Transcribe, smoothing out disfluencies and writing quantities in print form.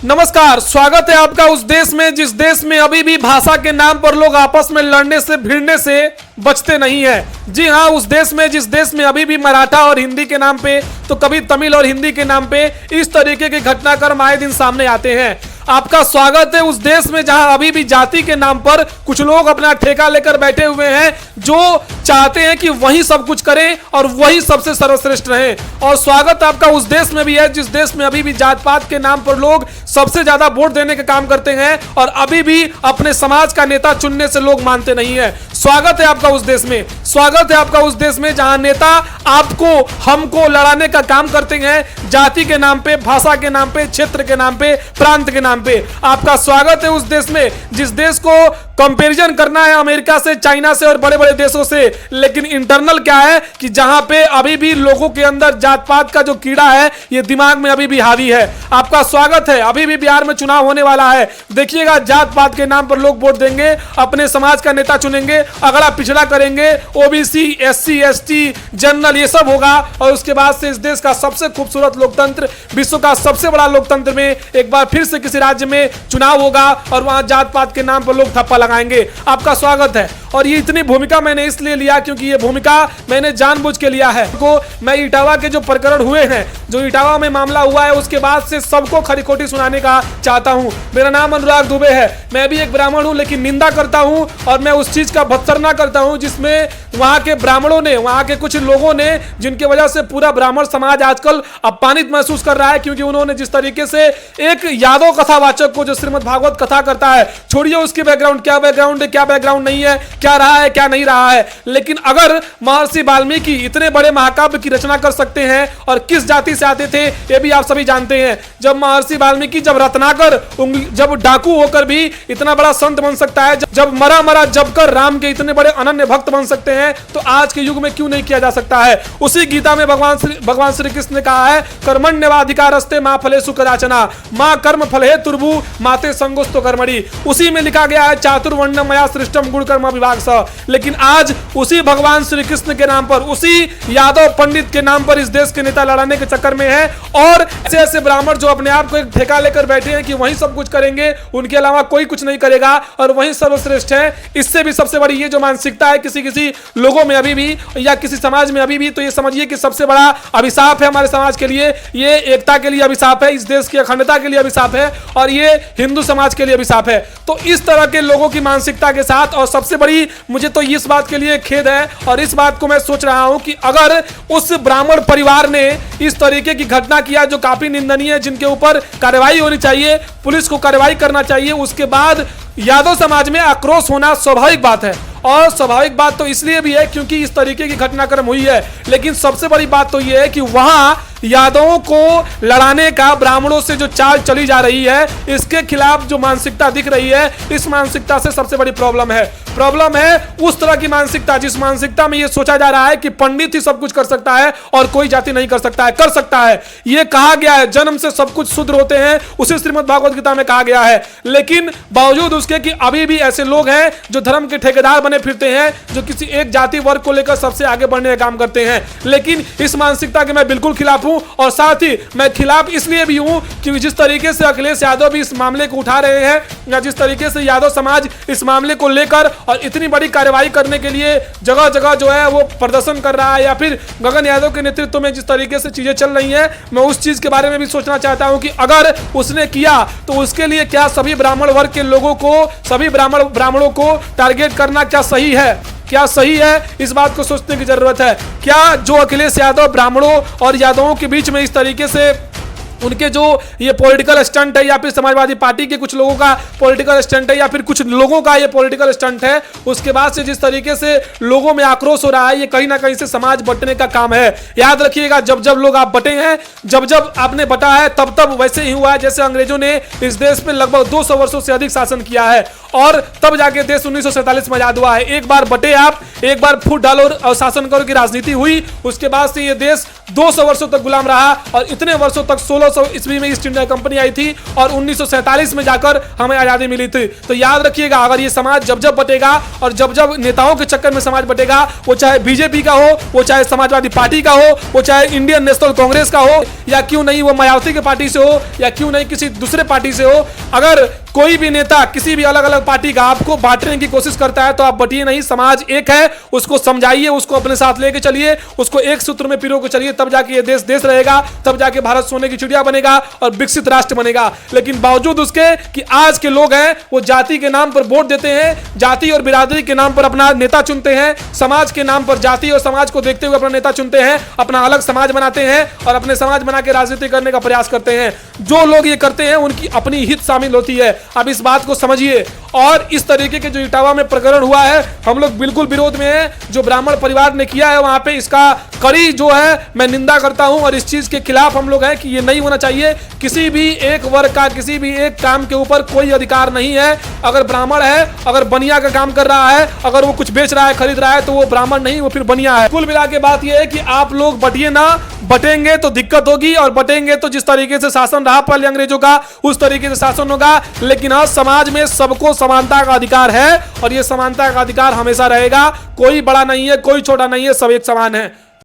नमस्कार, स्वागत है आपका उस देश में जिस देश में अभी भी भाषा के नाम पर लोग आपस में लड़ने से भिड़ने से बचते नहीं है। जी हाँ, उस देश में जिस देश में अभी भी मराठा और हिंदी के नाम पे तो कभी तमिल और हिंदी के नाम पे इस तरीके के घटनाक्रम आए दिन सामने आते हैं। आपका स्वागत है उस देश में जहां अभी भी जाति के नाम पर कुछ लोग अपना ठेका लेकर बैठे हुए हैं, जो चाहते हैं कि वही सब कुछ करें और वही सबसे सर्वश्रेष्ठ रहें। और स्वागत आपका उस देश में भी है जिस देश में अभी भी जात पात के नाम पर लोग सबसे ज्यादा वोट देने का काम करते हैं और अभी भी अपने समाज का नेता चुनने से लोग मानते नहीं है। स्वागत है आपका उस देश में, स्वागत है आपका उस देश में जहां नेता आपको हमको लड़ाने का काम करते हैं जाति के नाम पे, भाषा के नाम पे, क्षेत्र के नाम पे, प्रांत के नाम पे। आपका स्वागत है उस देश में जिस देश को कंपैरिजन करना है अमेरिका से, चाइना से और बड़े बड़े देशों से, लेकिन इंटरनल क्या है कि जहां पे अभी भी लोगों के अंदर जात पात का जो कीड़ा है ये दिमाग में अभी भी हावी है। आपका स्वागत है, अभी भी बिहार में चुनाव होने वाला है, देखिएगा जात पात के नाम पर लोग वोट देंगे, अपने समाज का नेता चुनेंगे, अगला पिछड़ा करेंगे, ओबीसी, एससी, एसटी, जनरल ये सब होगा और उसके बाद से इस देश का सबसे खूबसूरत लोकतंत्र, विश्व का सबसे बड़ा लोकतंत्र में एक बार फिर से किसी राज्य में चुनाव होगा और वहां जात पात के नाम पर लोग थप्पा लगाएंगे। आपका स्वागत है। और ये इतनी भूमिका मैंने इसलिए लिया क्योंकि ये भूमिका मैंने जानबूझ के लिया है। को मैं इटावा के जो प्रकरण हुए हैं, जो इटावा में मामला हुआ है, उसके बाद से सबको खरी खोटी सुनाने का चाहता हूं। मेरा नाम अनुराग दुबे है, मैं भी एक ब्राह्मण हूं, लेकिन निंदा करता हूं और मैं उस चीज का भत्सना करता हूं जिसमें वहां के ब्राह्मणों ने, वहां के कुछ लोगों ने, जिनकी वजह से पूरा ब्राह्मण समाज आजकल अपमानित महसूस कर रहा है, क्योंकि उन्होंने जिस तरीके से एक यादव कथावाचक को जो श्रीमद् भागवत कथा करता है, छोड़िए उसकी बैकग्राउंड क्या बैकग्राउंड है, क्या बैकग्राउंड नहीं है, क्या रहा है क्या नहीं रहा है, लेकिन अगर महर्षि वाल्मीकि इतने बड़े महाकाव्य की रचना कर सकते हैं और किस जाति से आते थे ये भी आप सभी जानते हैं। जब महर्षि वाल्मीकि जब रत्नाकर, जब डाकू होकर भी इतना बड़ा संत बन सकता है, जब मरा मरा जब कर राम के इतने बड़े अनन्य भक्त बन सकते हैं, तो आज के युग में क्यों नहीं किया जा सकता है। उसी गीता में भगवान श्री कृष्ण ने कहा है, कर्मण्यवाधिकारस्ते मां फलेषु कदाचन मां कर्म फले तुर्भु माते संगोस्तो कर्मणि। उसी में लिखा गया है चातुर्वर्ण्यम मया सृष्टम गुण कर्म विभाग स। लेकिन आज उसी भगवान श्री कृष्ण के नाम पर, उसी यादव पंडित के नाम पर इस देश के नेता लड़ाने के चक्कर में है और ऐसे ऐसे ब्राह्मण जो अपने आप को एक ठेका लेकर बैठे हैं कि वही सब कुछ करेंगे, उनके अलावा कोई कुछ नहीं करेगा और वही सर्वश्रेष्ठ है। इससे भी सबसे बड़ी ये जो मानसिकता है किसी किसी लोगों में अभी भी या किसी समाज में अभी भी, तो ये समझिए कि सबसे बड़ा अभिशाप है हमारे समाज के लिए, ये एकता के लिए अभिशाप है, इस देश की अखंडता के लिए अभिशाप है और ये हिंदू समाज के लिए अभिशाप है। तो इस तरह के लोगों की मानसिकता के साथ, और सबसे बड़ी मुझे तो इस बात के लिए खेद है और इस बात को मैं सोच रहा हूं कि अगर उस ब्राह्मण परिवार ने इस तरीके की घटना किया जो काफी निंदनीय है, जिनके ऊपर कार्रवाई होनी चाहिए, पुलिस को कार्रवाई करना चाहिए, उसके बाद यादव समाज में आक्रोश होना स्वाभाविक बात है। और स्वाभाविक बात तो इसलिए भी है क्योंकि इस तरीके की घटनाक्रम हुई है, लेकिन सबसे बड़ी बात तो यह है कि वहां यादवों को लड़ाने का ब्राह्मणों से जो चाल चली जा रही है, इसके खिलाफ जो मानसिकता दिख रही है, इस मानसिकता से सबसे बड़ी प्रॉब्लम है उस तरह की मानसिकता जिस मानसिकता में यह सोचा जा रहा है कि पंडित ही सब कुछ कर सकता है और कोई जाति नहीं कर सकता है। कर सकता है, यह कहा गया है, जन्म से सब कुछ शूद्र होते हैं, उसी श्रीमद् भागवत गीता में कहा गया है। लेकिन बावजूद उसके कि अभी भी ऐसे लोग हैं जो धर्म के ठेकेदार बने फिरते हैं, जो किसी एक जाति वर्ग को लेकर सबसे आगे बढ़ने का काम करते हैं। लेकिन इस मानसिकता के मैं बिल्कुल खिलाफ हूं और साथ ही मैं खिलाफ इसलिए भी हूं क्योंकि जिस तरीके से अखिलेश यादव भी इस मामले को उठा रहे हैं, या जिस तरीके से यादव समाज इस मामले को लेकर और इतनी बड़ी कार्रवाई करने के लिए जगह जगह जो है वो प्रदर्शन कर रहा है, या फिर गगन यादव के नेतृत्व में जिस तरीके से चीजें चल रही हैं, मैं उस चीज के बारे में भी सोचना चाहता हूं कि अगर उसने किया तो उसके लिए क्या सभी ब्राह्मण वर्ग के लोगों को, सभी ब्राह्मणों को टारगेट करना क्या सही है, क्या सही है, इस बात को सोचने की जरूरत है। क्या जो अखिलेश यादव ब्राह्मणों और यादवों के बीच में इस तरीके से उनके जो ये पॉलिटिकल स्टंट है, या फिर समाजवादी पार्टी के कुछ लोगों का पॉलिटिकल स्टंट है, या फिर कुछ लोगों का ये पॉलिटिकल स्टंट है, उसके बाद से जिस तरीके से लोगों में आक्रोश हो रहा है, ये कहीं ना कहीं से समाज बंटने का काम है। याद रखिएगा, जब जब लोग आप बटे हैं, जब जब आपने बटा है, तब तब वैसे ही हुआ है जैसे अंग्रेजों ने इस देश में लगभग 200 वर्षों से अधिक शासन किया है और तब जाके देश 1947 में आजाद हुआ है। एक बार बटे आप, एक बार फूट डालो और शासन करो की राजनीति हुई, उसके बाद से ये देश 200 वर्षों तक गुलाम रहा और इतने वर्षों तक 1600 ईस्वी में ईस्ट इंडिया कंपनी आई थी और 1947 में जाकर हमें आजादी मिली थी। तो याद रखिएगा, अगर ये समाज जब जब बटेगा और जब जब नेताओं के चक्कर में समाज बटेगा, वो चाहे बीजेपी का हो, वो चाहे समाजवादी पार्टी का हो, वो चाहे इंडियन नेशनल कांग्रेस का हो, या क्यों नहीं वो मायावती के पार्टी से हो, या क्यों नहीं किसी दूसरे पार्टी से हो, अगर कोई भी नेता किसी भी अलग अलग पार्टी का आपको बांटने की कोशिश करता है तो आप बटिए नहीं। समाज एक है, उसको समझाइए, उसको अपने साथ लेके चलिए, उसको एक सूत्र में पिरो के चलिए, तब जाके ये देश देश रहेगा, तब जाके भारत सोने की चिड़िया बनेगा और विकसित राष्ट्र बनेगा। लेकिन बावजूद उसके कि आज के लोग हैं वो जाति के नाम पर वोट देते हैं, जाति और बिरादरी के नाम पर अपना नेता चुनते हैं, समाज के नाम पर जाति और समाज को देखते हुए अपना नेता चुनते हैं, अपना अलग समाज बनाते हैं और अपने समाज बना के राजनीति करने का प्रयास करते हैं। जो लोग ये करते हैं उनकी अपनी हित शामिल होती है। अब इस बात को समझिए। और इस तरीके के जो इटावा में प्रकरण हुआ है, हम लोग बिल्कुल विरोध में हैं। जो ब्राह्मण परिवार ने किया है वहां पे इसका कड़ी जो है मैं निंदा करता हूं और इस चीज के खिलाफ हम लोग हैं कि ये नहीं होना चाहिए। किसी भी एक वर्ग का किसी भी एक काम के ऊपर कोई अधिकार नहीं है। अगर ब्राह्मण है, अगर बनिया का काम कर रहा है, अगर वो कुछ बेच रहा है, खरीद रहा है, तो वो ब्राह्मण नहीं, वो फिर बनिया है। कुल मिला के बात यह है कि आप लोग बटिए ना, बटेंगे तो दिक्कत होगी और बटेंगे तो जिस तरीके से शासन रहा पहले अंग्रेजों का उस तरीके से शासन होगा। लेकिन हाँ, समाज में सबको समानता का अधिकार है और ये समानता का अधिकार हमेशा रहेगा। कोई बड़ा नहीं है, कोई छोटा नहीं है, सब एक समान है।